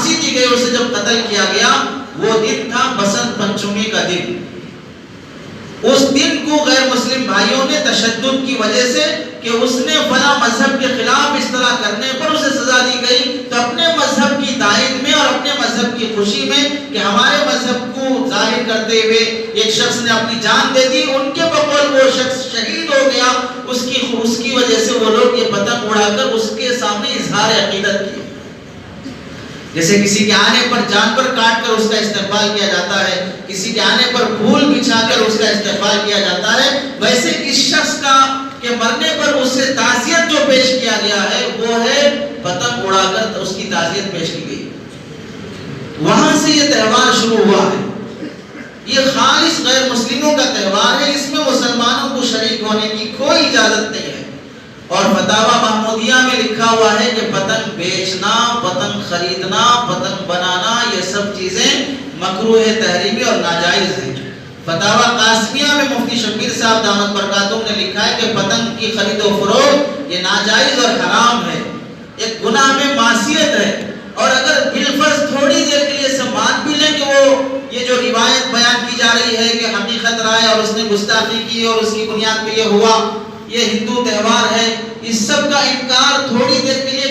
پھانسی دی گئی، اسے جب قتل کیا گیا، وہ دن تھا بسنت پنچمی کا دن۔ اس دن کو غیر مسلم بھائیوں نے تشدد کی وجہ سے کہ اس نے فلاں مذہب کے خلاف اس طرح کرنے پر اسے سزا دی گئی، تو اپنے مذہب کی تائید میں اور اپنے مذہب کی خوشی میں کہ ہمارے مذہب کو ظاہر کرتے ہوئے ایک شخص نے اپنی جان دے دی، ان کے بقول وہ شخص شہید ہو گیا، اس کی وجہ سے وہ لوگ یہ پتنگ اڑا کر اس کے سامنے اظہار عقیدت کیا۔ جیسے کسی کے آنے پر جانور کاٹ کر اس کا استقبال کیا جاتا ہے، کسی کے آنے پر پھول بچھا کر اس کا استقبال کیا جاتا ہے، ویسے اس شخص کا کہ مرنے پر اس سے تعزیت جو پیش کیا گیا ہے وہ ہے پتنگ اڑا کر اس کی تعزیت پیش کی گئی۔ وہاں سے یہ تہوار شروع ہوا ہے۔ یہ خالص غیر مسلموں کا تہوار ہے، اس میں مسلمانوں کو شریک ہونے کی کوئی اجازت نہیں ہے۔ اور فتاوی محمودیہ میں لکھا ہوا ہے کہ پتنگ بیچنا، پتنگ خریدنا، پتنگ بنانا، یہ سب چیزیں مکروہ تحریمی اور ناجائز ہیں۔ فتاوی قاسمیہ میں مفتی شبیر صاحب دامت برکاتہم نے لکھا ہے کہ پتنگ کی خرید و فروخت یہ ناجائز اور حرام ہے، ایک گناہ میں معصیت ہے۔ اور اگر بالفرض تھوڑی دیر کے لیے سب مان بھی لیں کہ وہ یہ جو روایت بیان کی جا رہی ہے کہ حقیقت رائے اور اس نے گستاخی کی اور اس کی بنیاد پہ یہ ہوا، یہ ہندو تہوار ہے، اس سب کا انکار تھوڑی دیر کے لیے